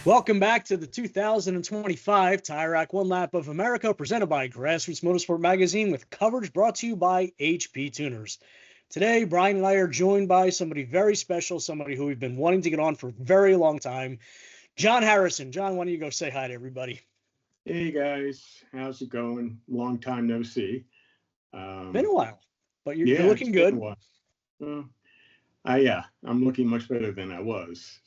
Welcome back to the 2025 Tire Rack One Lap of America, presented by Grassroots Motorsport Magazine, with coverage brought to you by HP Tuners. Today, Brian and I are joined by somebody very special, somebody who we've been wanting to get on for a very long time, John Harrison. John, why don't you go say hi to everybody? Hey guys, how's it going? Long time no see. Been a while, but you're Yeah, it's looking been a good. while. Well, I'm looking much better than I was.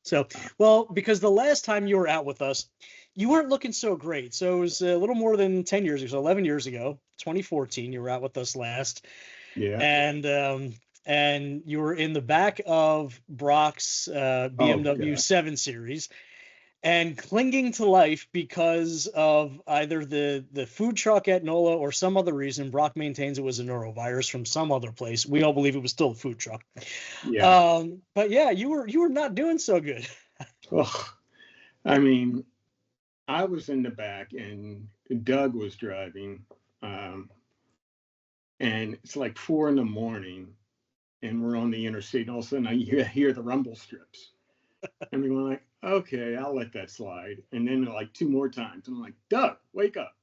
So, well, because the last time you were out with us, you weren't looking so great. So it was a little more than 10 years ago, so 11 years ago, 2014, you were out with us last. yeah. And you were in the back of Brock's BMW God. 7 Series and clinging to life because of either the food truck at NOLA or some other reason. Brock maintains it was a norovirus from some other place. We all believe it was still a food truck. Yeah. But yeah, you were not doing so good. Oh, I mean, I was in the back and Doug was driving. And it's like 4 a.m. and we're on the interstate. And all of a sudden I hear the rumble strips. And we're going like, okay, I'll let that slide. And then like 2 more times. And I'm like, Doug, wake up.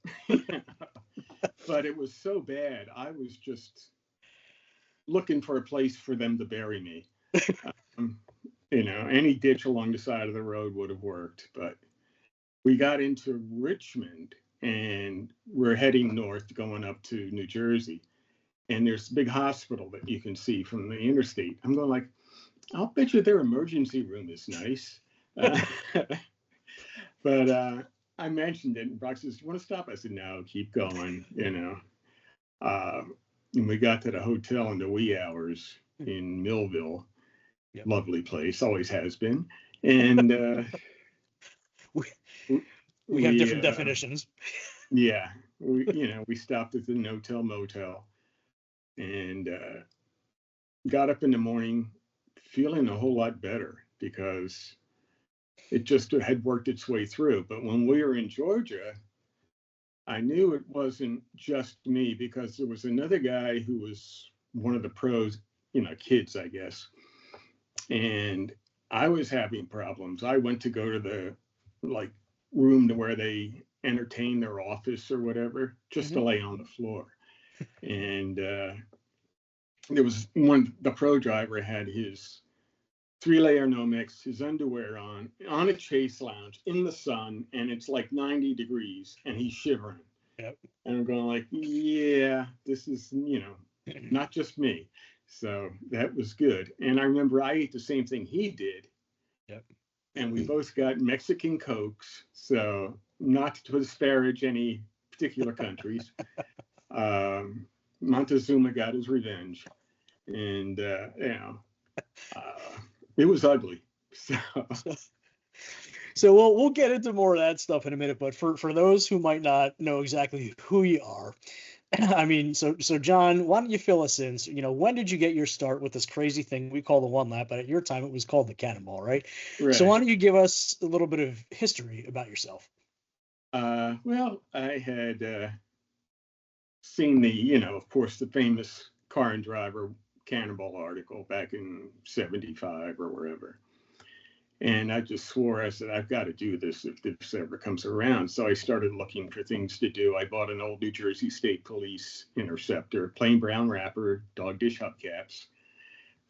But it was so bad. I was just looking for a place for them to bury me. Any ditch along the side of the road would have worked. But we got into Richmond and we're heading north, going up to New Jersey. And there's a big hospital that you can see from the interstate. I'm going like, I'll bet you their emergency room is nice. But I mentioned it, and Brock says, "You want to stop?" I said, "No, keep going." And we got to the hotel in the wee hours in Millville. Yep. Lovely place, always has been. And we have different definitions. Yeah, we stopped at the No-Tell Motel and got up in the morning feeling a whole lot better because it just had worked its way through. But when we were in Georgia, I knew it wasn't just me because there was another guy who was one of the pros, kids, I guess. And I was having problems. I went to go to the room to where they entertain their office or whatever, just to lay on the floor. And there was the pro driver had his 3-layer Nomex, his underwear on a chase lounge in the sun, and it's like 90 degrees, and he's shivering. Yep. And I'm going like, yeah, this is, not just me. So that was good. And I remember I ate the same thing he did. Yep. And we both got Mexican Cokes. So not to disparage any particular countries. Montezuma got his revenge. And, it was ugly. So we'll get into more of that stuff in a minute. But for those who might not know exactly who you are, I mean, so John, why don't you fill us in? So, when did you get your start with this crazy thing we call the one lap? But at your time, it was called the Cannonball, right? So why don't you give us a little bit of history about yourself? Well, I had seen the, of course, the famous Car and Driver Cannonball article back in 75 or wherever. And I just swore, I said, I've got to do this if this ever comes around. So I started looking for things to do. I bought an old New Jersey State Police Interceptor, plain brown wrapper, dog dish hubcaps,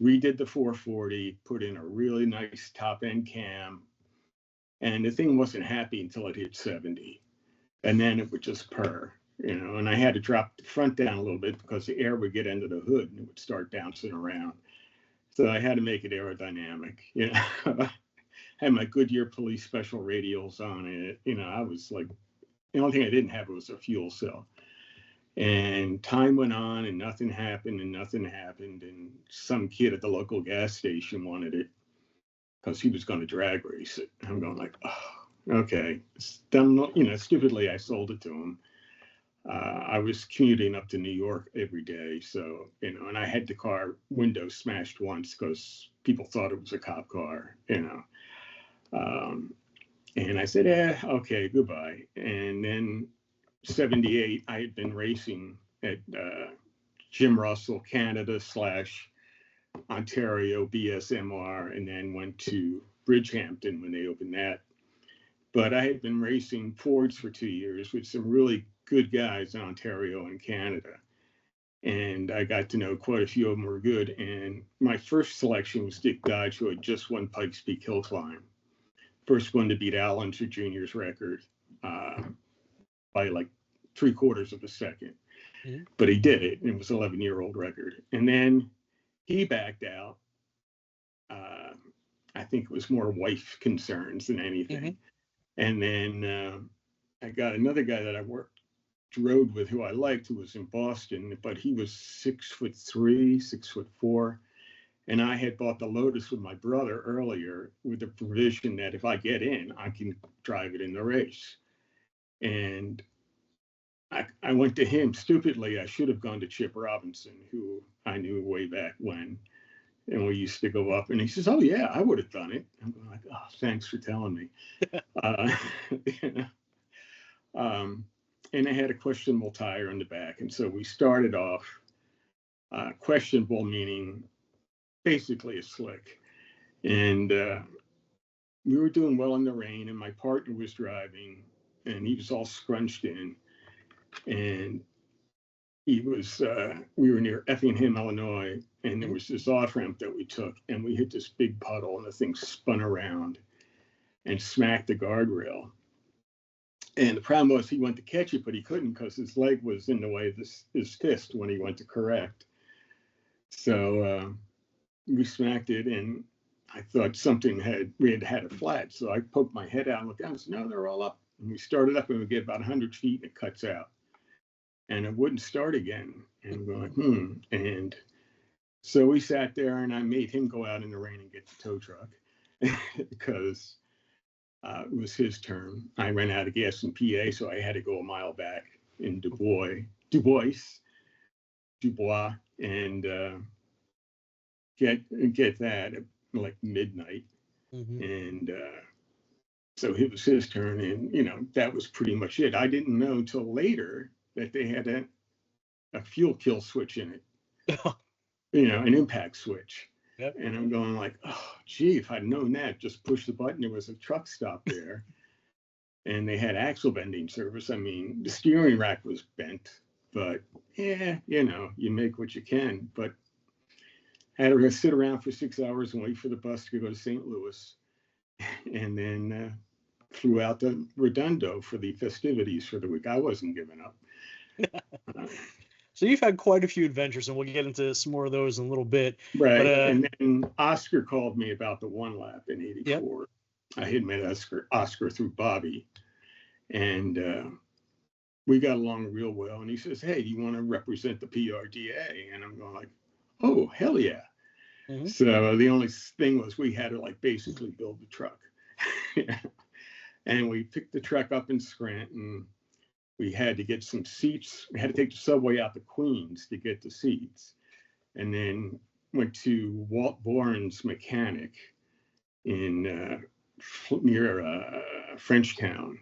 redid the 440, put in a really nice top end cam. And the thing wasn't happy until it hit 70. And then it would just purr, and I had to drop the front down a little bit because the air would get into the hood and it would start bouncing around. So I had to make it aerodynamic, Had my Goodyear Police Special radials on it. I was like, the only thing I didn't have was a fuel cell. And time went on and nothing happened. And some kid at the local gas station wanted it because he was going to drag race it. I'm going like, oh, okay. Stupidly, I sold it to him. I was commuting up to New York every day. So, and I had the car window smashed once because people thought it was a cop car, And I said, okay, goodbye. And then 78, I had been racing at Jim Russell Canada / Ontario BSMR, and then went to Bridgehampton when they opened that. But I had been racing Fords for 2 years with some really good guys in Ontario and Canada. And I got to know quite a few of them were good. And my first selection was Dick Dodge, who had just won Pikes Peak Hill Climb. First one to beat Al Unser Jr.'s record by like 3/4 of a second. Mm-hmm. But he did it. It was an 11-year-old record. And then he backed out. I think it was more wife concerns than anything. Mm-hmm. And then I got another guy that I rode with who I liked, who was in Boston, but he was 6'3", 6'4". And I had bought the Lotus with my brother earlier with the provision that if I get in, I can drive it in the race. And I went to him stupidly. I should have gone to Chip Robinson, who I knew way back when. And we used to go up, and he says, "Oh yeah, I would have done it." I'm like, "Oh, thanks for telling me." You know? And I had a questionable tire on the back, and so we started off questionable, meaning basically a slick. And we were doing well in the rain, and my partner was driving, and he was all scrunched in, and he was, we were near Effingham, Illinois, and there was this off ramp that we took, and we hit this big puddle, and the thing spun around and smacked the guardrail. And the problem was he went to catch it, but he couldn't because his leg was in the way of his fist when he went to correct. So we smacked it, and I thought we had had a flat. So I poked my head out and looked down and said, "No, they're all up." And we started up, and we get about 100 feet, and it cuts out. And it wouldn't start again. And we're like, And so we sat there, and I made him go out in the rain and get the tow truck because it was his turn. I ran out of gas in PA, so I had to go a mile back in Dubois, and get that at like midnight. Mm-hmm. And so it was his turn, and that was pretty much it. I didn't know until later that they had a fuel kill switch in it, an impact switch. Yep. And I'm going like, oh, gee, if I'd known that, just push the button. There was a truck stop there, and they had axle bending service. I mean, the steering rack was bent, but yeah, you make what you can. But I had to sit around for 6 hours and wait for the bus to go to St. Louis, and then flew out to Redondo for the festivities for the week. I wasn't giving up. So you've had quite a few adventures, and we'll get into some more of those in a little bit. Right. But, and then Oscar called me about the one lap in '84. Yep. I had met Oscar through Bobby, and we got along real well. And he says, "Hey, do you want to represent the PRDA?" And I'm going like, "Oh, hell yeah." Mm-hmm. So the only thing was we had to basically build the truck. And we picked the truck up in Scranton. We had to get some seats. We had to take the subway out to Queens to get the seats. And then went to Walt Bourne's mechanic in near Frenchtown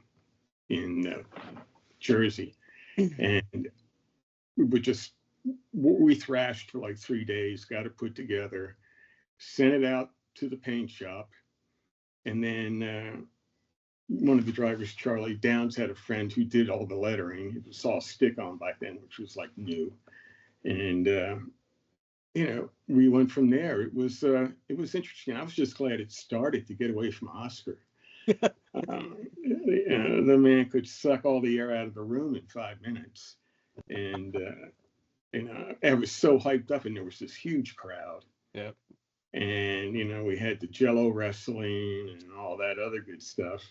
in Jersey. And we thrashed for like 3 days, got it put together, sent it out to the paint shop. And then one of the drivers, Charlie Downs, had a friend who did all the lettering. It was all stick-on back then, which was like new. And, we went from there. It was interesting. I was just glad it started to get away from Oscar. The man could suck all the air out of the room in 5 minutes. And, I was so hyped up, and there was this huge crowd. Yeah. And, we had the Jello wrestling and all that other good stuff.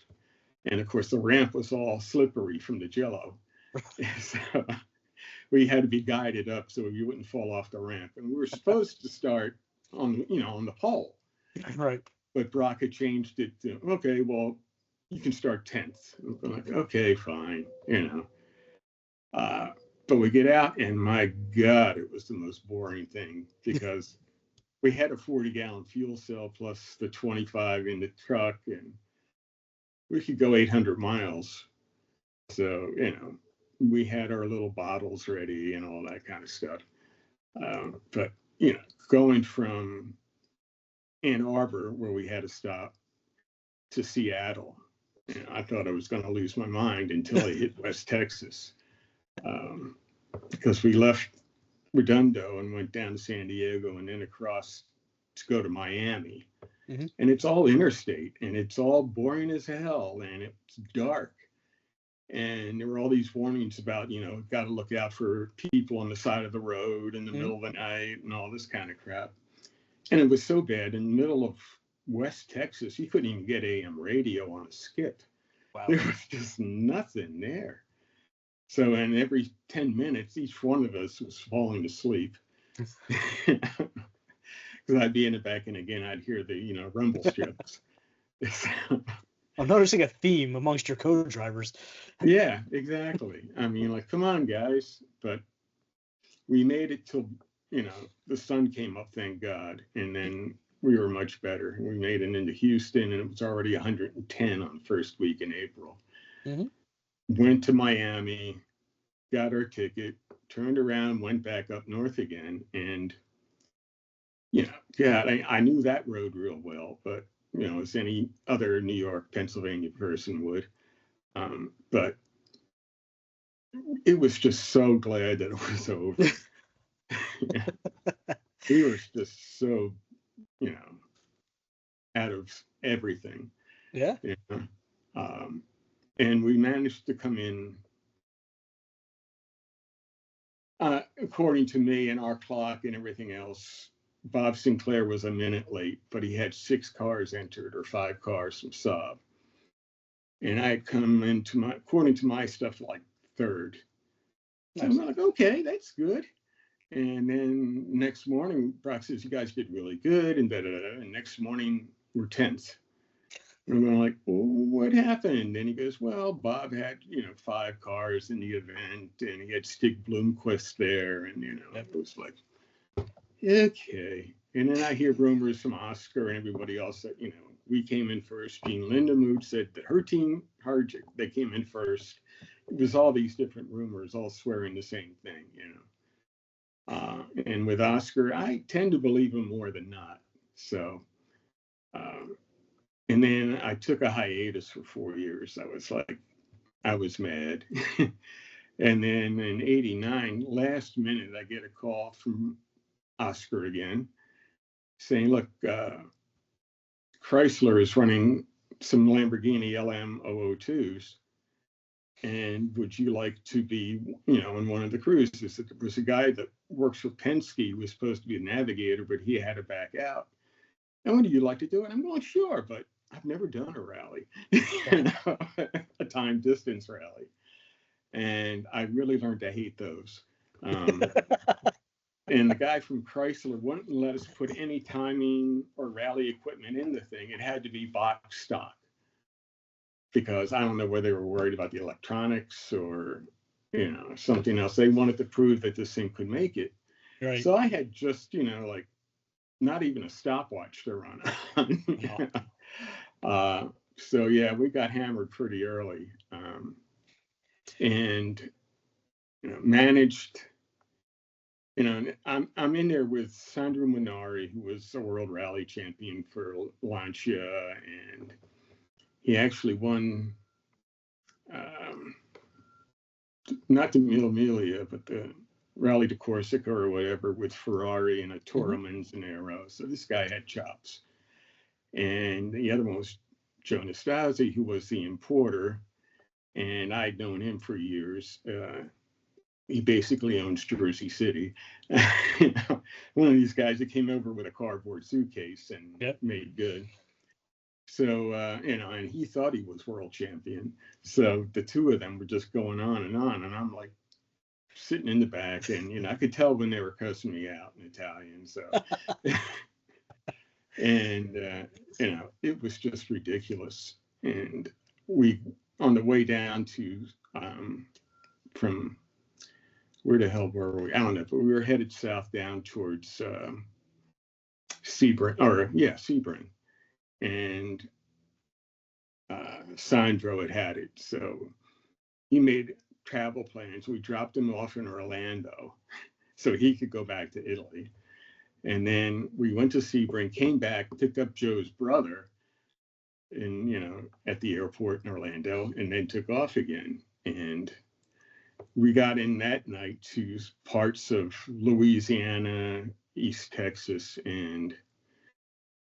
And of course, the ramp was all slippery from the Jello. So we had to be guided up so you wouldn't fall off the ramp. And we were supposed to start on the pole. Right. But Brock had changed it to, okay, well, you can start 10th. I'm like, okay, fine, But we get out, and my God, it was the most boring thing because we had a 40-gallon fuel cell plus the 25 in the truck, and we could go 800 miles. So, we had our little bottles ready and all that kind of stuff. But, going from Ann Arbor, where we had to stop, to Seattle. And I thought I was going to lose my mind until I hit West Texas, because we left Redondo and went down to San Diego and then across to go to Miami. Mm-hmm. And it's all interstate and it's all boring as hell and it's dark. And there were all these warnings about, got to look out for people on the side of the road in the middle of the night and all this kind of crap. And it was so bad in the middle of West Texas, you couldn't even get AM radio on a skip. Wow. There was just nothing there. So, and every 10 minutes, each one of us was falling asleep. Because I'd be in the back, and again, I'd hear the, rumble strips. I'm noticing a theme amongst your co-drivers. Yeah, exactly. I mean, like, come on, guys. But we made it till, the sun came up, thank God. And then we were much better. We made it into Houston, and it was already 110 on the first week in April. Mm-hmm. Went to Miami, got our ticket, turned around, went back up north again. And, God, I knew that road real well, but, as any other New York, Pennsylvania person would. But it was just so glad that it was over. We were just so, out of everything. Yeah. And we managed to come in, according to me and our clock and everything else, Bob Sinclair was a minute late, but he had 6 cars entered or 5 cars from Saab. And I had come into according to my stuff, like 3rd. So I'm like, okay, that's good. And then next morning, Brock says, you guys did really good. And And next morning, we're 10th. And I'm going like, well, what happened? And he goes, well, Bob had, 5 cars in the event, and he had Stig Bloomquist there. And, it was like, okay. And then I hear rumors from Oscar and everybody else that, we came in first. Jean Lindemood said that her team, they came in first. It was all these different rumors, all swearing the same thing, And with Oscar, I tend to believe him more than not. So, and then I took a hiatus for 4 years. I was mad. And then in '89, last minute, I get a call from Oscar again saying, look, Chrysler is running some Lamborghini LM002s. And would you like to be, in one of the cruises? There was a guy that works for Penske who was supposed to be a navigator, but he had to back out. And would you like to do it? I'm going, sure, but I've never done a rally, a time distance rally. And I really learned to hate those. And the guy from Chrysler wouldn't let us put any timing or rally equipment in the thing. It had to be box stock. Because I don't know whether they were worried about the electronics or, something else. They wanted to prove that this thing could make it. Right. So I had just, not even a stopwatch to run on. So yeah, we got hammered pretty early, and managed. I'm in there with Sandro Minari, who was a world rally champion for Lancia, and he actually won, not the Mille Miglia, but the Rally to Corsica or whatever with Ferrari and a Toro Manzanero. So this guy had chops. And the other one was Joe Nastasi, who was the importer. And I'd known him for years. He basically owns Jersey City. One of these guys that came over with a cardboard suitcase and made good. So, and he thought he was world champion. So the two of them were just going on. And I'm like sitting in the back, and, I could tell when they were cussing me out in Italian. So, and, it was just ridiculous. And we, on the way down to, from where the hell were we? I don't know, but we were headed south down towards Sebring. And Sandro had it. So he made travel plans. We dropped him off in Orlando so he could go back to Italy. And then we went to Sebring, came back, picked up Joe's brother, at the airport in Orlando, and then took off again. And we got in that night to parts of Louisiana, East Texas, and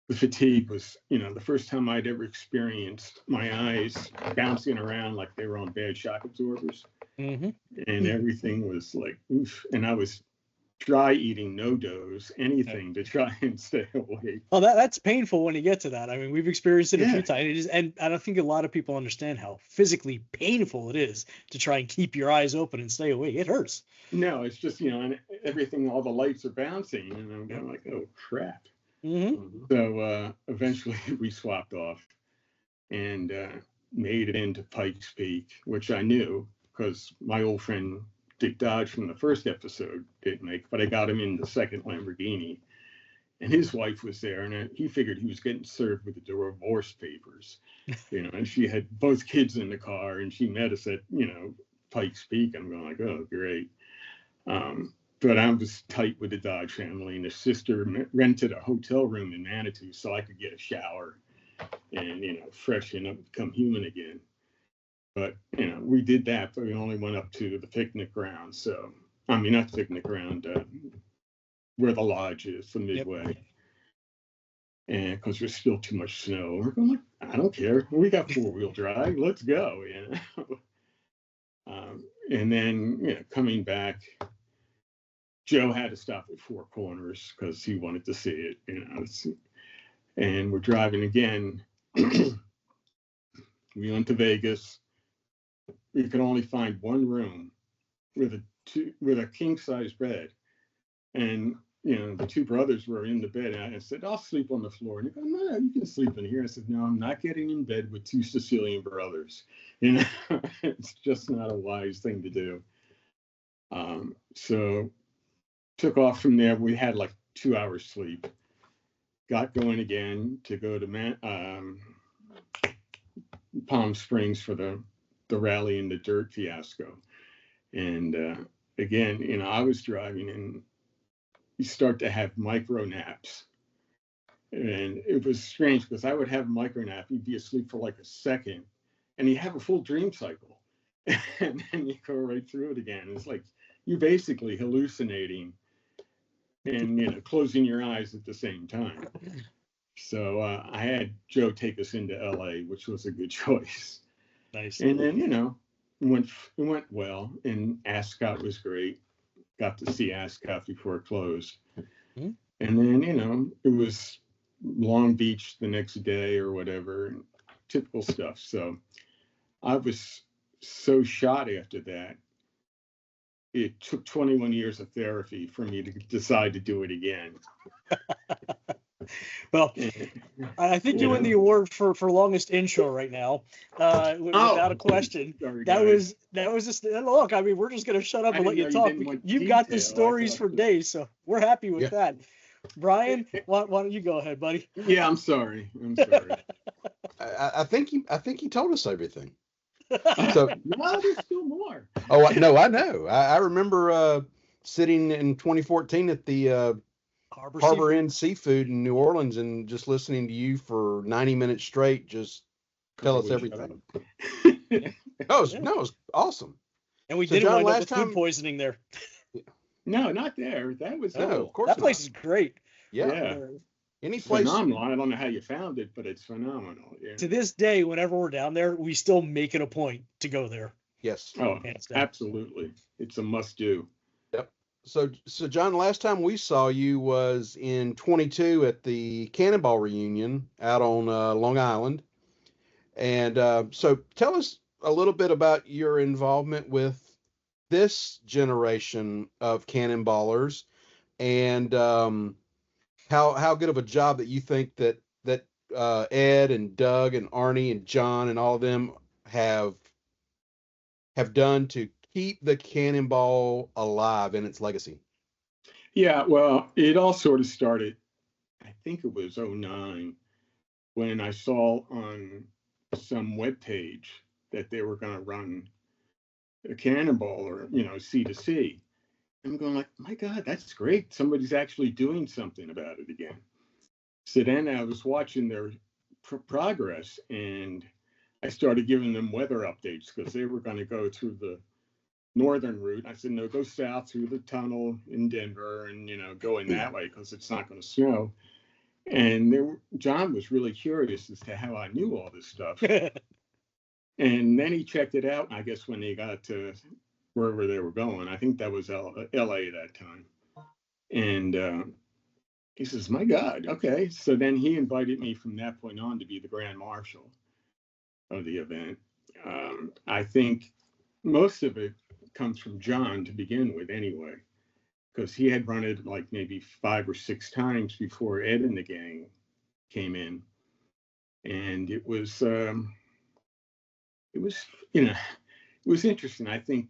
the fatigue was, the first time I'd ever experienced my eyes bouncing around like they were on bad shock absorbers. Mm-hmm. And everything was like, oof. And I was dry eating no-dos, anything to try and stay awake. Oh, that's painful when you get to that. I mean, we've experienced it a Yeah. few times, and I don't think a lot of people understand how physically painful it is to try and keep your eyes open and stay awake. It hurts. No, it's just, and everything, all the lights are bouncing, and I'm going like, oh, crap. Mm-hmm. So eventually we swapped off and made it into Pikes Peak, which I knew because my old friend Dick Dodge from the first episode didn't make, but I got him in the second Lamborghini. And his wife was there, and he figured he was getting served with the divorce papers, and she had both kids in the car, and she met us at, Pikes Peak. I'm going like, oh, great. But I was tight with the Dodge family, and his sister rented a hotel room in Manitou so I could get a shower and, freshen up, become human again. But, we did that, but we only went up to the picnic ground. So, I mean, not picnic ground, where the lodge is, the Midway. Yep. And because there's still too much snow. We're going like, I don't care. We got 4-wheel drive. Let's go, and then, coming back, Joe had to stop at Four Corners because he wanted to see it, and we're driving again. We went to Vegas. We could only find one room with a king-size bed. And, the two brothers were in the bed. And I said, I'll sleep on the floor. And he goes, no, you can sleep in here. I said, no, I'm not getting in bed with two Sicilian brothers. It's just not a wise thing to do. So took off from there. We had like 2 hours sleep. Got going again to go to Palm Springs for the rally in the dirt fiasco. And again, I was driving, and you start to have micro naps. And it was strange because I would have a micro nap. You'd be asleep for like a second, and you have a full dream cycle. And then you go right through it again. It's like you're basically hallucinating and, closing your eyes at the same time. So I had Joe take us into LA, which was a good choice. Nice. And then, it went well, and Ascot was great. Got to see Ascot before it closed. Mm-hmm. And then, it was Long Beach the next day or whatever, typical stuff. So I was so shot after that. It took 21 years of therapy for me to decide to do it again. Well, I think you win the award for longest intro right now, without a question. Sorry, that was just look. I mean, we're just gonna shut up and let you talk. You've got the stories for days, so we're happy with that. Brian, why don't you go ahead, buddy? Yeah, I'm sorry. I think he told us everything. So no, there's still more. Oh no, I know. I remember sitting in 2014 at the Harbor Inn Seafood in New Orleans and just listening to you for 90 minutes straight. Just tell us everything. It was awesome. And we didn't wind up with food poisoning there. No, not there. That was of course. That place is great. Yeah. Any place phenomenal. I don't know how you found it, but it's phenomenal. Yeah. To this day, whenever we're down there, we still make it a point to go there. Yes. Oh, absolutely. It's a must do. Yep. So John, last time we saw you was in 22 at the Cannonball reunion out on Long Island. And so tell us a little bit about your involvement with this generation of cannonballers and how good of a job that you think that Ed and Doug and Arnie and John and all of them have done to keep the Cannonball alive in its legacy. Yeah, well, it all sort of started, I think it was 2009, when I saw on some webpage that they were going to run a Cannonball or, C2C. I'm going like, my God, that's great. Somebody's actually doing something about it again. So then I was watching their progress, and I started giving them weather updates because they were going to go through the northern route. I said, no, go south through the tunnel in Denver and, go in that way because it's not going to snow. And John was really curious as to how I knew all this stuff. And then he checked it out, I guess, when they got to wherever they were going. I think that was LA that time. And he says, my God, okay. So then he invited me from that point on to be the Grand Marshal of the event. I think most of it comes from John to begin with anyway, because he had run it like maybe 5 or 6 times before Ed and the gang came in. And it was interesting. I think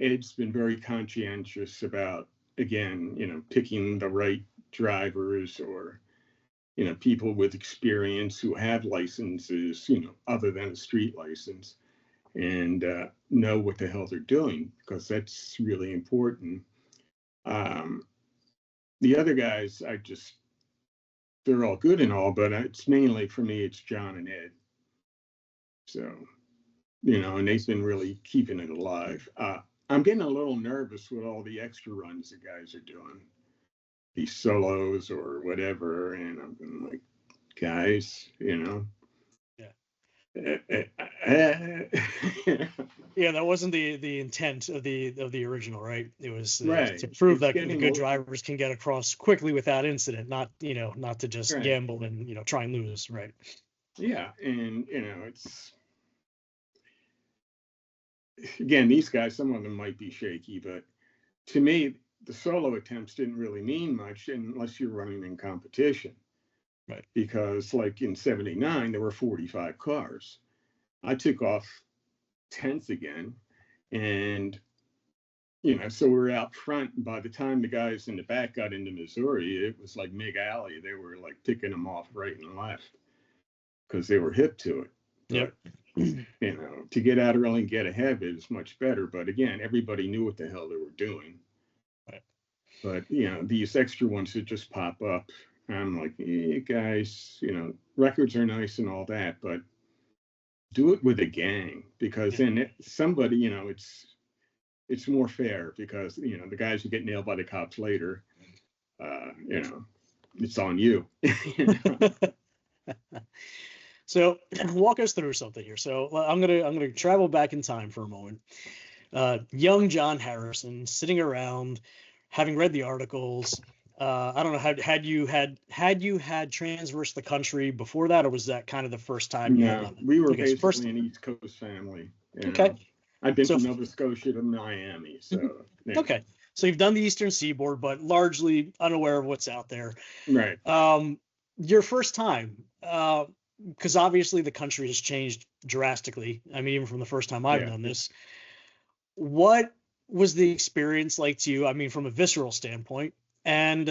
Ed's been very conscientious about, again, picking the right drivers or, people with experience who have licenses, other than a street license, and know what the hell they're doing, because that's really important. The other guys, they're all good and all, but it's mainly, for me, it's John and Ed. So, and they've been really keeping it alive. I'm getting a little nervous with all the extra runs the guys are doing, these solos or whatever, and I'm like, guys, Yeah. Yeah, that wasn't the intent of the original, right? It was right. to prove that the good drivers can get across quickly without incident, not to just right. gamble and try and lose, right? Yeah, and it's, again, these guys, some of them might be shaky, but to me, the solo attempts didn't really mean much unless you're running in competition. Right. Because like in 79, there were 45 cars. I took off 10th again. And, so we're out front. And by the time the guys in the back got into Missouri, it was like Mig Alley. They were like picking them off right and left because they were hip to it. Yep. But, to get out early and get ahead is much better. But again, everybody knew what the hell they were doing. Right. But, these extra ones that just pop up, I'm like, hey, guys, records are nice and all that, but do it with a gang, because then somebody, it's more fair, because, the guys who get nailed by the cops later, it's on you. So walk us through something here. So I'm gonna travel back in time for a moment. Young John Harrison sitting around, having read the articles. I don't know, had you had transversed the country before that, or was that kind of the first time? No, we were basically an East Coast family. Okay. I've been from Nova Scotia to Miami, so. Yeah. Okay, so you've done the Eastern Seaboard, but largely unaware of what's out there. Right. Your first time, because obviously the country has changed drastically. I mean, even from the first time I've done this. What was the experience like to you? I mean, from a visceral standpoint, and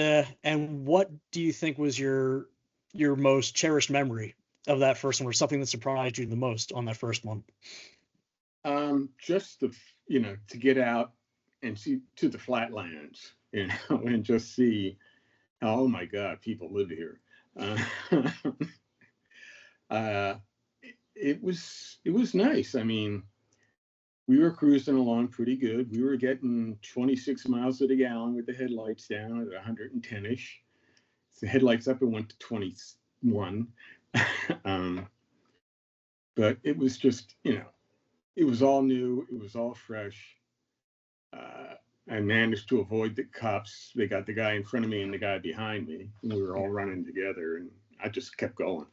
what do you think was your most cherished memory of that first one, or something that surprised you the most on that first one? Just to get out and see to the flatlands, and just see, oh my God, people live here. It was nice. I mean, we were cruising along pretty good. We were getting 26 miles to the gallon with the headlights down at 110-ish. The headlights up, it went to 21. But it was just, it was all new. It was all fresh. I managed to avoid the cops. They got the guy in front of me and the guy behind me. And we were all running together, and I just kept going.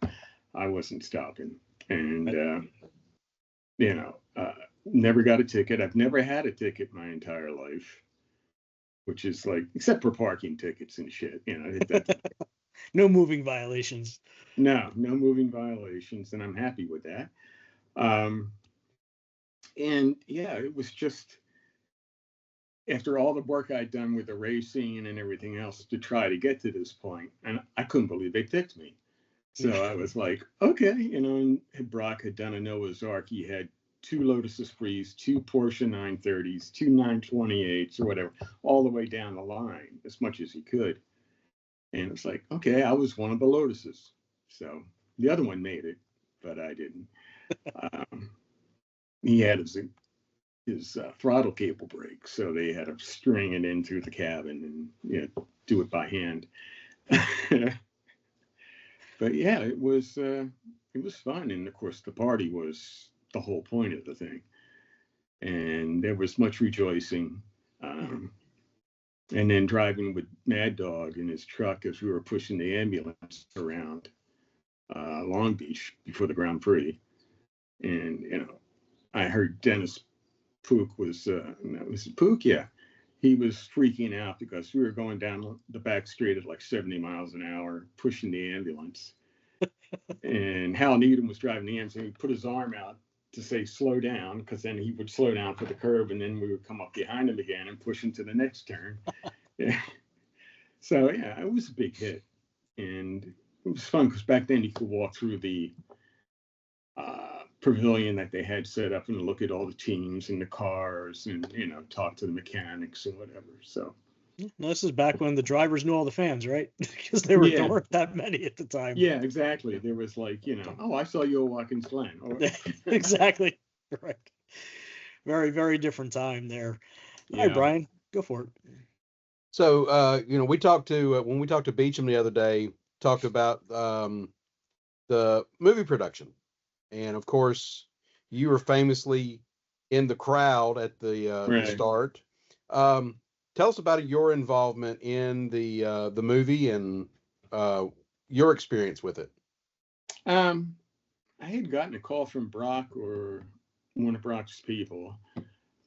I wasn't stopping. And, never got a ticket. I've never had a ticket my entire life, which is like, except for parking tickets and shit. No moving violations. No moving violations, and I'm happy with that. And yeah, it was just, after all the work I'd done with the racing and everything else to try to get to this point, and I couldn't believe they picked me. So I was like, okay, and Brock had done a Noah's Ark. He had 2 Lotus Esprits, 2 Porsche 930s, 2 928s or whatever, all the way down the line, as much as he could. And it's like, okay, I was one of the Lotuses. So The other one made it, but I didn't. He had his throttle cable break, so they had to string it in through the cabin and do it by hand. But yeah, it was fun, and of course the party was the whole point of the thing, and there was much rejoicing. And then driving with Mad Dog in his truck as we were pushing the ambulance around Long Beach before the Grand Prix, and I heard Dennis Pook was Pook, yeah. He was freaking out because we were going down the back street at like 70 miles an hour, pushing the ambulance. And Hal Needham was driving the ambulance, and he put his arm out to say slow down, because then he would slow down for the curve, and then we would come up behind him again and push into the next turn. Yeah. So yeah, it was a big hit, and it was fun because back then you could walk through the pavilion that they had set up and look at all the teams and the cars and talk to the mechanics and whatever. So this is back when the drivers knew all the fans, right? Because there weren't that many at the time. Yeah, exactly. There was like, oh, I saw you walking Glen. Exactly. Right. Very, very different time there. Yeah. All right, Brian, go for it. So, we talked to when we talked to Beecham the other day, talked about the movie production. And of course, you were famously in the crowd at the start. Tell us about your involvement in the movie and your experience with it. I had gotten a call from Brock or one of Brock's people,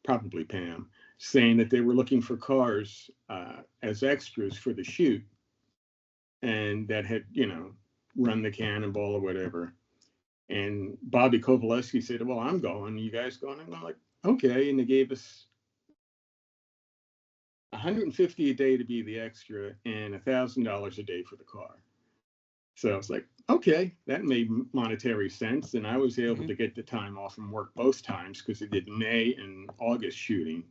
probably Pam, saying that they were looking for cars as extras for the shoot, and that had run the Cannonball or whatever. And Bobby Kovaleski said, well, I'm going. You guys going? I'm like, okay. And they gave us $150 a day to be the extra and $1,000 a day for the car. So I was like, okay, that made monetary sense. And I was able to get the time off from work both times because I did May and August shooting.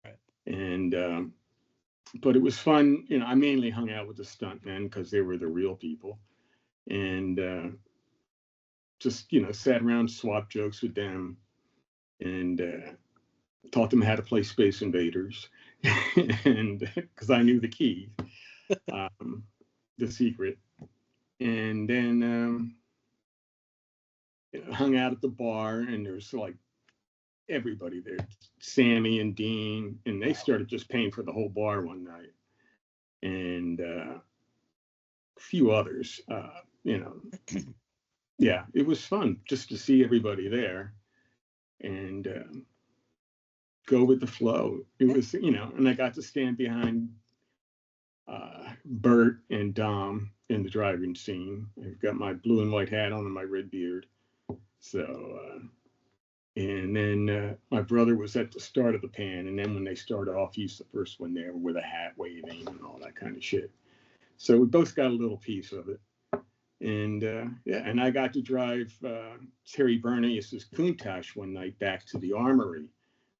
Right. And, but it was fun. I mainly hung out with the stuntmen because they were the real people. And, just sat around, swapped jokes with them, and taught them how to play Space Invaders, and because I knew the key, the secret, and then hung out at the bar, and there's like everybody there, Sammy and Dean, and they started just paying for the whole bar one night, and a few others, Yeah, it was fun just to see everybody there and go with the flow. It was, and I got to stand behind Bert and Dom in the driving scene. I've got my blue and white hat on and my red beard. So, and then my brother was at the start of the pan. And then when they started off, he's the first one there with a hat waving and all that kind of shit. So we both got a little piece of it. And and I got to drive Terry Bernius's Countach one night back to the armory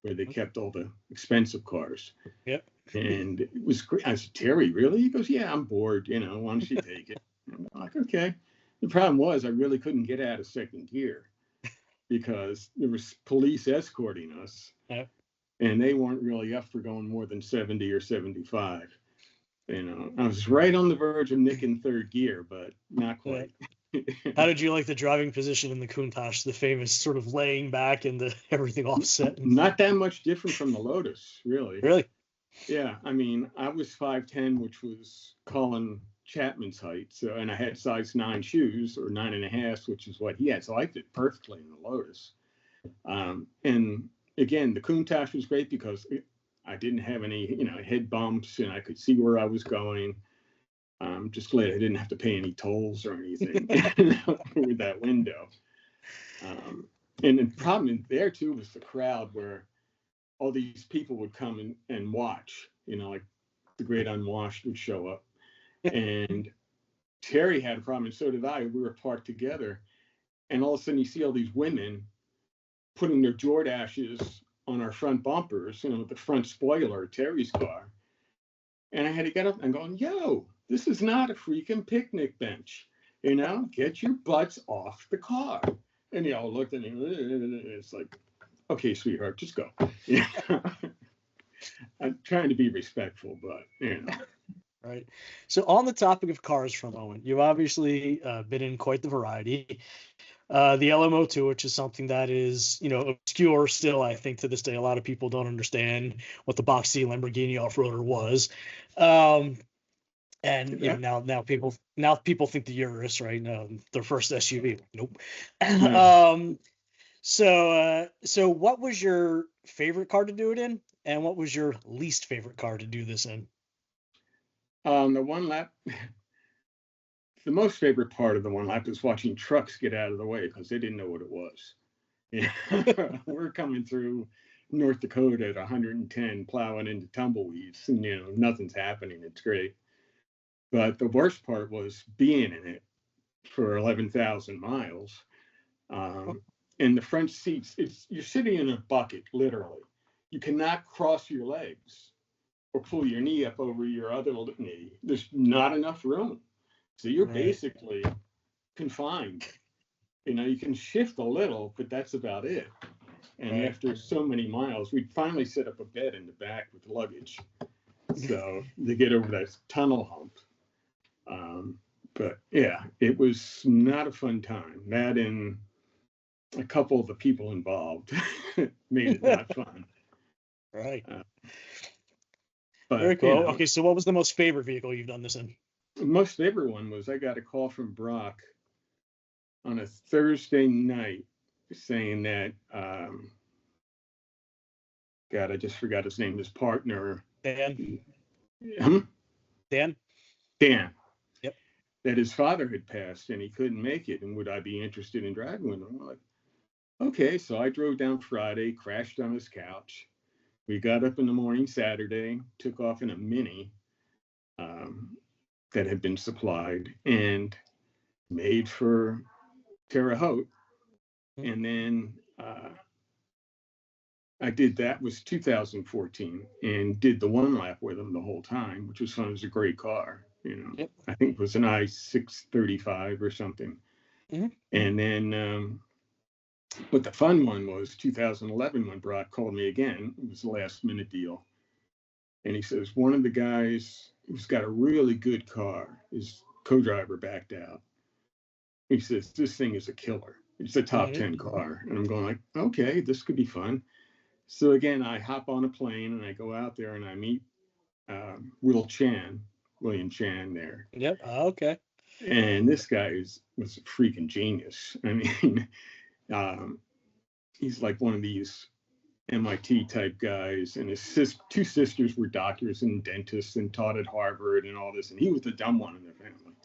where they kept all the expensive cars. Yep. And it was great. I said, Terry, really? He goes, yeah, I'm bored. Why don't you take it? And I'm like, okay. The problem was I really couldn't get out of second gear because there was police escorting us. Yep. And they weren't really up for going more than 70 or 75. I was right on the verge of nicking third gear, but not quite. How did you like the driving position in the Countach, the famous sort of laying back and everything offset? Not that much different from the Lotus, really. Really? Yeah. I mean, I was 5'10", which was Colin Chapman's height. So, and I had size 9 shoes or 9.5, which is what he had. So I fit perfectly in the Lotus. And again, the Countach was great because I didn't have any, head bumps, and I could see where I was going. I'm just glad I didn't have to pay any tolls or anything with that window. And the problem there too was the crowd, where all these people would come and watch. Like the Great Unwashed would show up, and Terry had a problem, and so did I. We were parked together, and all of a sudden you see all these women putting their Jordashes on our front bumpers, with the front spoiler of Terry's car. And I had to get up and going, yo, this is not a freaking picnic bench. Get your butts off the car. And they all looked at him. It's like, okay, sweetheart, just go. I'm trying to be respectful, but. Right. So on the topic of cars for a moment, you've obviously been in quite the variety. The LMO2, which is something that is, obscure still, I think to this day, a lot of people don't understand what the Box C Lamborghini off-roader was. And now people think the Urus, right? Their first SUV. Nope. So what was your favorite car to do it in, and what was your least favorite car to do this in? The one lap. The most favorite part of the one lap is watching trucks get out of the way because they didn't know what it was. We're coming through North Dakota at 110, plowing into tumbleweeds, and nothing's happening. It's great. But the worst part was being in it for 11,000 miles. In the front seats, you're sitting in a bucket, literally. You cannot cross your legs or pull your knee up over your other knee. There's not enough room. So you're basically confined. You can shift a little, but that's about it. And after so many miles, we finally set up a bed in the back with luggage. So to get over that tunnel hump. But yeah, it was not a fun time. That and a couple of the people involved made it not fun. Right. But, very cool. Okay, so what was the most favorite vehicle you've done this in? The most favorite one was I got a call from Brock on a Thursday night saying that, God, I just forgot his name, his partner. Dan? Dan? Dan. Yep. That his father had passed and he couldn't make it, and would I be interested in driving with him? I'm like, okay. So I drove down Friday, crashed on his couch. We got up in the morning Saturday, took off in a Mini that had been supplied and made for Terre Haute. And then I did that was 2014 and did the one lap with him the whole time, which was fun. It was a great car. Yep. I think it was an i635 or something. And then, but the fun one was 2011 when Brock called me again. It was a last minute deal. And he says, one of the guys who's got a really good car, his co-driver backed out. He says, this thing is a killer. It's a top 10 car. And I'm going like, okay, this could be fun. So again, I hop on a plane and I go out there and I meet William Chan there. Yep. Okay. And this guy was a freaking genius. I mean, he's like one of these MIT type guys, and his two sisters were doctors and dentists and taught at Harvard and all this, and he was the dumb one in the family.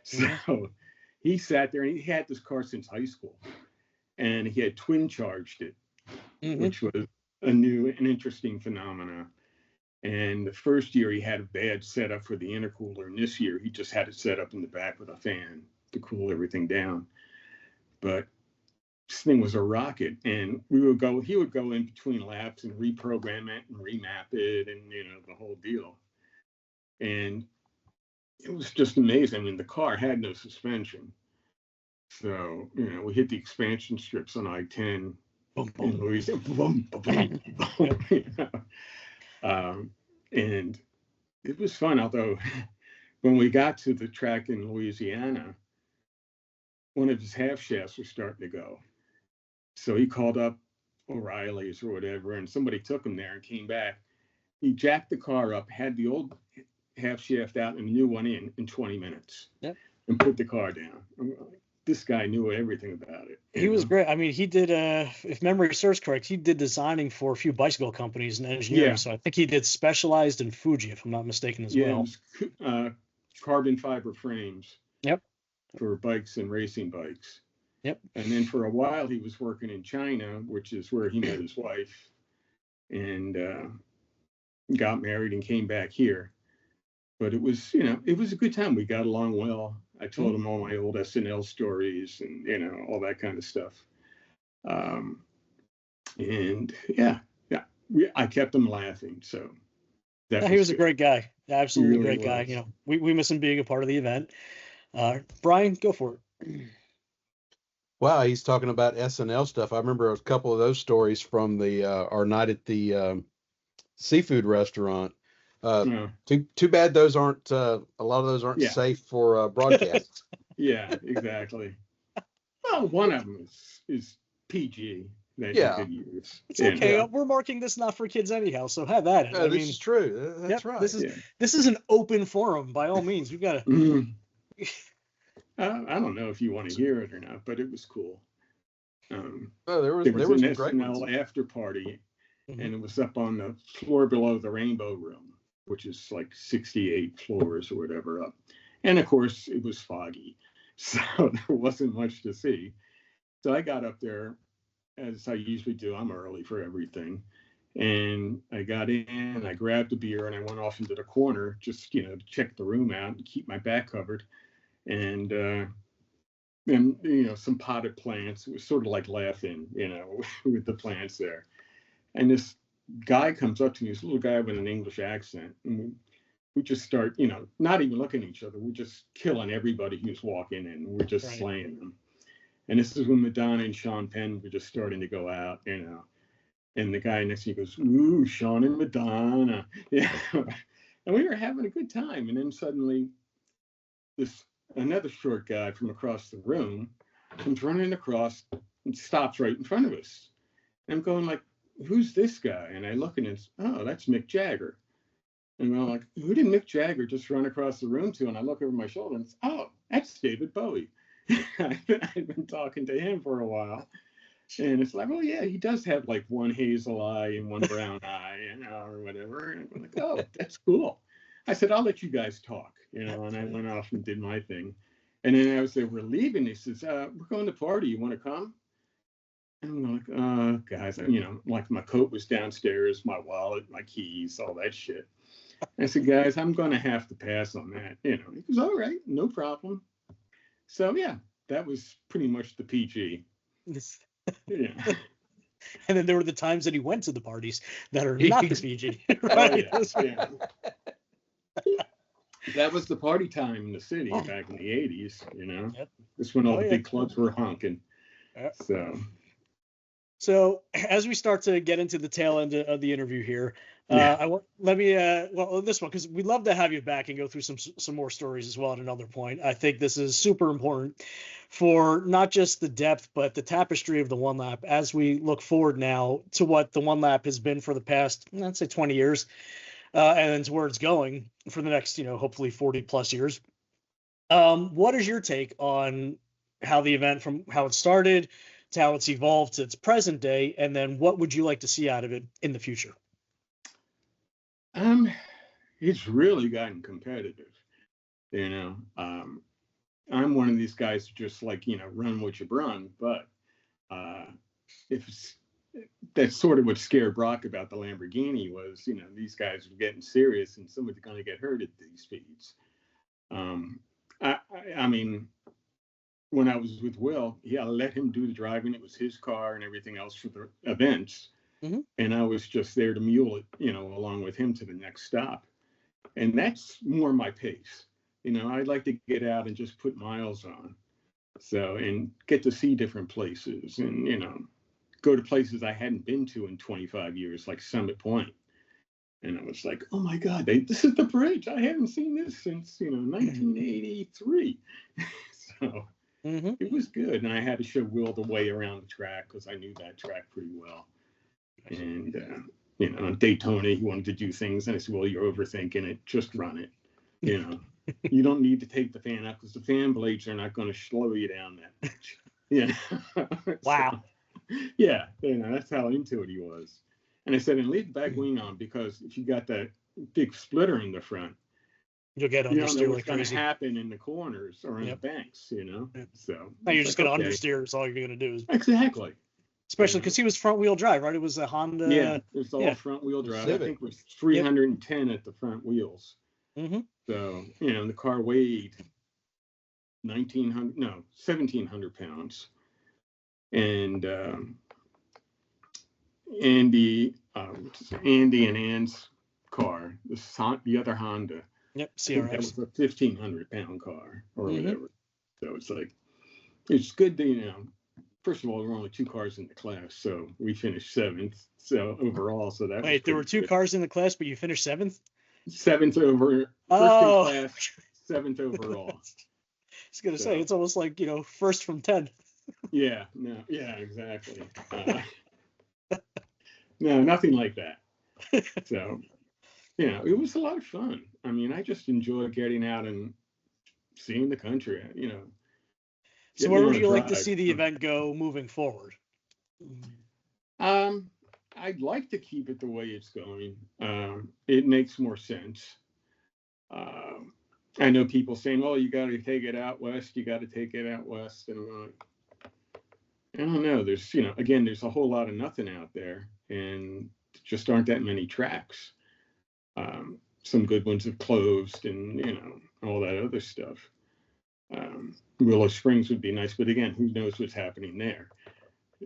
So he sat there and he had this car since high school, and he had twin charged it, which was an interesting phenomena. And the first year he had a bad setup for the intercooler, and this year he just had it set up in the back with a fan to cool everything down. But this thing was a rocket, and he would go in between laps and reprogram it and remap it, and the whole deal. And it was just amazing. I mean, the car had no suspension, so we hit the expansion strips on I-10 in Louisiana, boom, boom, boom. And it was fun. Although when we got to the track in Louisiana, one of his half shafts was starting to go. So he called up O'Reilly's or whatever, and somebody took him there and came back. He jacked the car up, had the old half shaft out and a new one in 20 minutes. Yep. And put the car down. This guy knew everything about it. He was great. I mean, he did, if memory serves correct, he did designing for a few bicycle companies and engineering. Yeah. So I think he did Specialized in Fuji, if I'm not mistaken, as well. It was, carbon fiber frames. Yep. For bikes and racing bikes. Yep. And then for a while he was working in China, which is where he met his wife, and got married and came back here. But it was, it was a good time. We got along well. I told him all my old SNL stories and, all that kind of stuff. And I kept him laughing. So he was a great guy. Absolutely great guy. We miss him being a part of the event. Brian, go for it. Wow, he's talking about SNL stuff. I remember a couple of those stories from our night at the seafood restaurant. Yeah. Too bad those aren't a lot of those aren't Yeah. safe for broadcast. Yeah, exactly. Well, one of them is PG that you Yeah. could use. It's you okay. know. We're marking this not for kids anyhow, so have at it. No, this is true. That's right. This is an open forum by all means. We've got to. Mhm. I don't know if you want to hear it or not, but it was cool. There was an some great SNL ones. after party, Mhm. and it was up on the floor below the Rainbow Room, which is like 68 floors or whatever up. And of course, it was foggy, so there wasn't much to see. So I got up there, as I usually do. I'm early for everything. And I got in, I grabbed a beer, and I went off into the corner just, to check the room out and keep my back covered. And some potted plants. It was sort of like laughing, with the plants there. And this guy comes up to me, this little guy with an English accent. And we just start, not even looking at each other. We're just killing everybody who's walking in. We're just slaying them. And this is when Madonna and Sean Penn were just starting to go out, And the guy next to me goes, "Ooh, Sean and Madonna." Yeah. And we were having a good time. And then suddenly another short guy from across the room comes running across and stops right in front of us. And I'm going like, "Who's this guy?" And I look and it's, "Oh, that's Mick Jagger." And I'm like, "Who did Mick Jagger just run across the room to?" And I look over my shoulder and it's, "Oh, that's David Bowie." I've been talking to him for a while. And it's like, "Oh yeah, he does have like one hazel eye and one brown eye, or whatever." And I'm like, "Oh, that's cool." I said, "I'll let you guys talk, and I went off and did my thing. And then as they were leaving, he says, "We're going to party. You want to come?" And I'm like, guys, like my coat was downstairs, my wallet, my keys, all that shit. I said, "Guys, I'm going to have to pass on that." He goes, "All right, no problem." So yeah, that was pretty much the PG. Yeah. And then there were the times that he went to the parties that are not the PG. Right? Oh, yeah. That was the party time in the city back in the 80s, Yep. This when all the big clubs were honking. Yep. So as we start to get into the tail end of the interview here, this one, because we'd love to have you back and go through some more stories as well at another point. I think this is super important for not just the depth, but the tapestry of the one lap as we look forward now to what the one lap has been for the past, let's say 20 years, and then to where it's going for the next, hopefully 40 plus years. What is your take on how the event, from how it started to how it's evolved to its present day, and then what would you like to see out of it in the future? It's really gotten competitive. I'm one of these guys who just like, run what you run, but that's sort of what scared Brock about the Lamborghini was, these guys were getting serious and somebody's going to get hurt at these speeds. I mean, when I was with Will, I let him do the driving. It was his car and everything else for the events. Mm-hmm. And I was just there to mule it, along with him to the next stop. And that's more my pace. I'd like to get out and just put miles on. So, and get to see different places and, go to places I hadn't been to in 25 years, like Summit Point. And I was like, "Oh my God, this is the bridge. I haven't seen this since, 1983. So It was good. And I had to show Will the way around the track because I knew that track pretty well. And, on Daytona, he wanted to do things. And I said, "Well, you're overthinking it. Just run it. You don't need to take the fan out because the fan blades are not going to slow you down that much." Wow. Yeah, that's how into it he was. And I said, "And leave the back wing on because if you got that big splitter in the front, you'll get understeer you don't know what's like going crazy. to happen in the corners or in the banks, Yep. So now you're just going to understeer. It's all you're going to do. Exactly. Especially because he was front wheel drive, right? It was a Honda. Yeah, it was all front wheel drive. Civic. I think it was 310 at the front wheels. Mm-hmm. So, the car weighed 1,700 pounds. And Andy and Ann's car, the other Honda, Yep, I think that CRX. was a 1,500-pound car or Mhm. whatever. So it's like, it's good that, first of all, there were only 2 cars in the class, so we finished 7th. So overall, so that was Wait, there were pretty 2 good. cars in the class, but you finished 7th? 7th over, first Oh, in class, 7th overall. I was gonna say So, it's almost like first from 10. yeah, exactly. No, nothing like that. So, it was a lot of fun. I mean, I just enjoy getting out and seeing the country, So getting where on would a you like to drive. see the event go moving forward? I'd like to keep it the way it's going. It makes more sense. I know people saying, "Well, you got to take it out west. You got to take it out west," and I'm like, I don't know. There's, again, there's a whole lot of nothing out there, and just aren't that many tracks. Some good ones have closed, and all that other stuff. Willow Springs would be nice, but again, who knows what's happening there?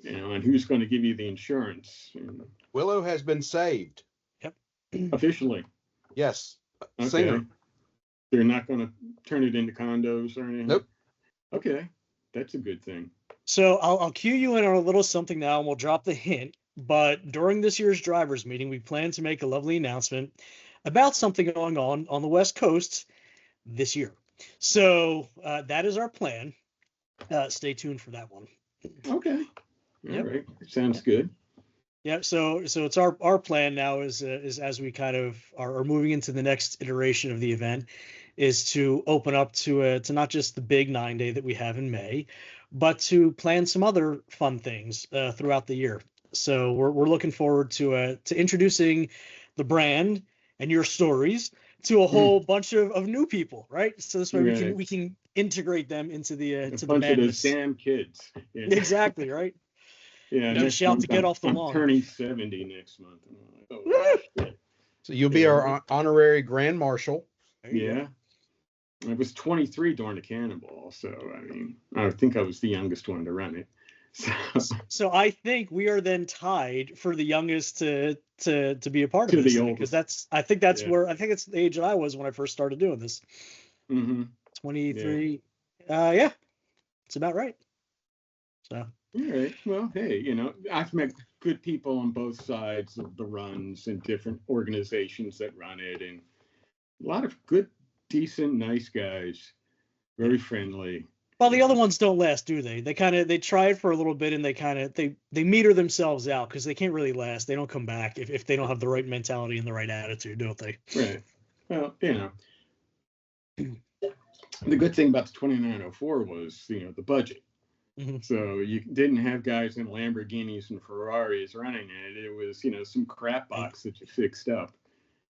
And who's going to give you the insurance? Willow has been saved. Yep. Officially. Yes. Okay. Singer. They're not going to turn it into condos or anything? Nope. Okay. That's a good thing. So I'll cue you in on a little something now, and we'll drop the hint. But during this year's drivers meeting, we plan to make a lovely announcement about something going on the West Coast this year. So that is our plan. Stay tuned for that one. Okay. All Yep. right. Sounds good. Yeah, so it's our plan now is as we kind of are moving into the next iteration of the event, is to open up to not just the big 9-day that we have in May, but to plan some other fun things throughout the year. So we're looking forward to introducing the brand and your stories to a whole bunch of new people, right? So this way Right. we can integrate them into the A to the bunch of those madness. damn kids. Yeah. Exactly, right? Yeah. Just Next shout month, to get off the I'm lawn. turning 70 next month. And I'm like, oh, shit. So you'll be our honorary grand marshal. There you go. Yeah. I was 23 during the Cannonball, so I mean, I think I was the youngest one to run it. So I think we are then tied for the youngest to be a part To of the this oldest. because I think that's Yeah. where I think it's the age that I was when I first started doing this. Mm-hmm. 23. Yeah, it's about right. So All right. Well, hey, I've met good people on both sides of the runs and different organizations that run it, and a lot of good, decent, nice guys, very friendly. well, the other ones don't last, do they? They try it for a little bit and they meter themselves out because they can't really last. They don't come back if they don't have the right mentality and the right attitude, don't they? Right. Well, the good thing about the 2904 was, the budget. Mm-hmm. So you didn't have guys in Lamborghinis and Ferraris running it. It was, some crap box that you fixed up.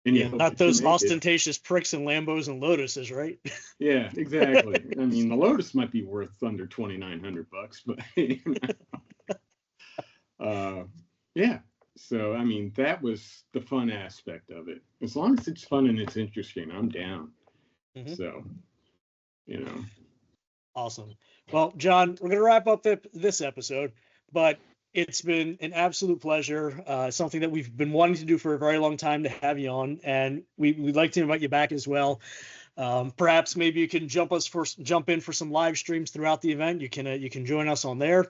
And Yeah, not those ostentatious pricks in Lambos and Lotuses, right? Yeah, exactly. I mean, the Lotus might be worth under $2,900, but yeah. So I mean, that was the fun aspect of it. As long as it's fun and it's interesting, I'm down. Mm-hmm. So, Awesome. Well, John, we're going to wrap up this episode, but it's been an absolute pleasure. Something that we've been wanting to do for a very long time to have you on, and we'd like to invite you back as well. Perhaps maybe you can jump in for some live streams throughout the event. You can join us on there.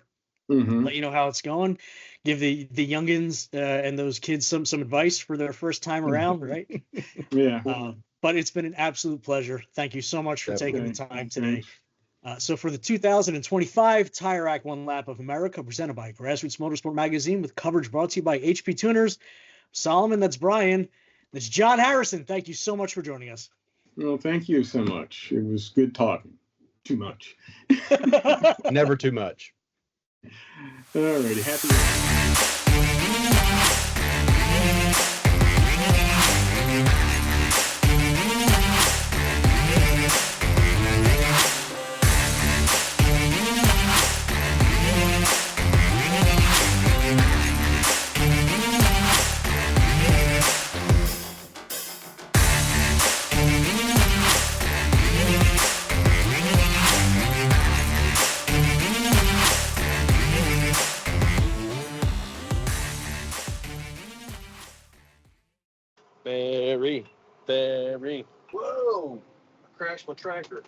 Mm-hmm. Let you know how it's going. Give the youngins and those kids some advice for their first time around, right? Yeah. But it's been an absolute pleasure. Thank you so much for taking the time today. So for the 2025 Tire Rack One Lap of America, presented by Grassroots Motorsport Magazine, with coverage brought to you by HP Tuners, Solomon, that's Brian, that's John Harrison. Thank you so much for joining us. Well, thank you so much. It was good talking. Too much. Never too much. All righty. Happy. Very, very Whoa! I crashed my tractor.